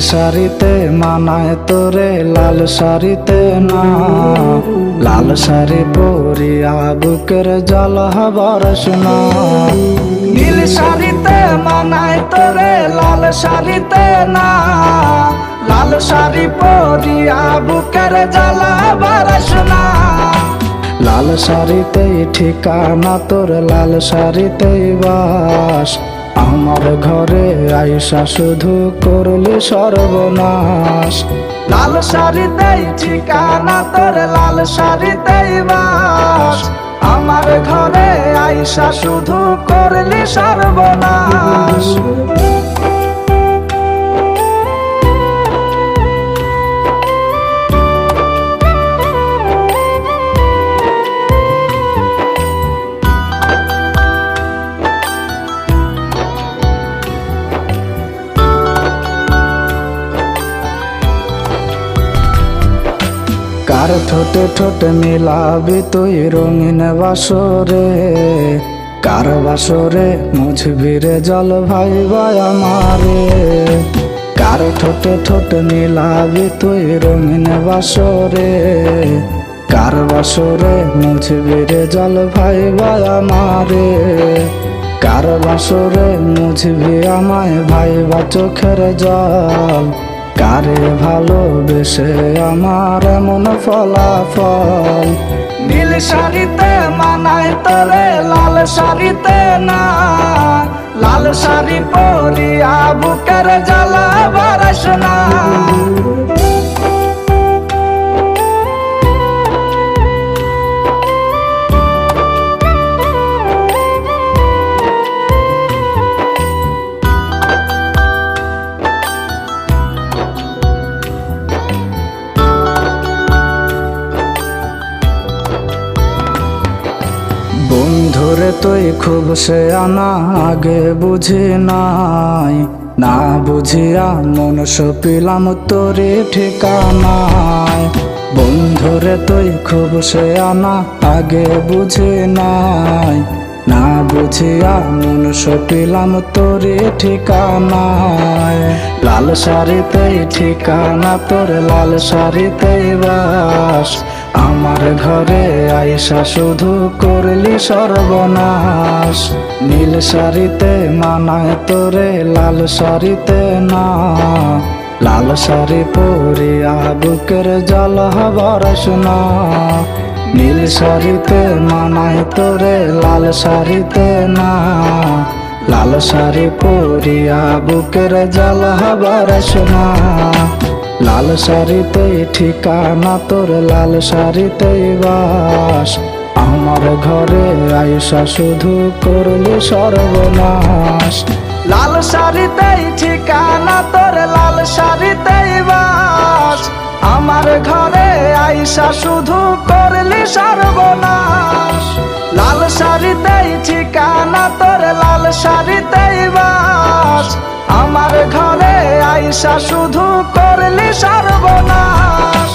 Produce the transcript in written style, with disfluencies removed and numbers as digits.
শাড়িতে মানায় তোরে লাল শাড়িতে না, লাল শাড়ি পরিয়া বুকের জল বরস না। নীল শাড়িতে মানায় তোরে লাল শাড়িতে না, লাল শাড়ি পরিয়া বুকের জল বরস না। লাল শাড়িতেই ঠিকানা তোর, লাল শাড়িতেই বাস, আমার ঘরে আইসা শুধু করলি সর্বনাশ। লাল শাড়িতেই ঠিকানা তোর, লাল শাড়িতেই বাস, আমার ঘরে আইসা শুধু করলি সর্বনাশ। কার ঠোঁটে ঠোঁটে মিলাবি তুই রঙিন বাসরে, কার বাসরে মুছবি রে জল ভাইবা আমারে। কার ঠোঁটে ঠোঁটে মিলাবি তুই রঙিন বাসরে, কার বাসরে মুছবি রে জল ভাইবা আমারে। কার বাসরে মুছবি আমায় ভাইবা চোখের জল, কারে ভালোবেসে আমার এমন ফলাফল। নীল শাড়িতে মানায় তোরে লাল শাড়িতে না, লাল শাড়ি পরিয়া বুকের জ্বালা বরস না। বন্ধুরে তুই খুব সে আনা আগে বুঝি নাই, না বুঝিয়া মন সপিলাম তোরে ঠিকানায়। বন্ধুরে তুই খুব সে আনা আগে বুঝি নাই, না বুঝিয়া মন সপিলাম তোরে ঠিকানায়। লাল শাড়িতেই ঠিকানা তোর, লাল শাড়িতেই বাস, আমার ঘরে আইসা শুধু করলি সর্বনাশ। নীল শাড়িতে মানায় তোরে লাল শাড়িতে না, লাল শাড়ি পরিয়া বুকের জল বরস না। নীল শাড়িতে মানায় তোরে লাল শাড়িতে না, লাল শাড়ি পরিয়া বুকের জল বরস না। লাল শাড়িতেই ঠিকানা তোর, লাল শাড়িতেই বাস, আমার ঘরে আইসা শুধু করলি সর্বনাশ। লাল শাড়িতেই ঠিকানা তোর, লাল শাড়িতেই বাস, আমার ঘরে আইসা শুধু করলি সর্বনাশ। লাল শাড়িতেই ঠিকানা তোর, লাল শাড়িতেই বাস, আমার ঘরে আইসা শুধু করলি সর্বনাশ।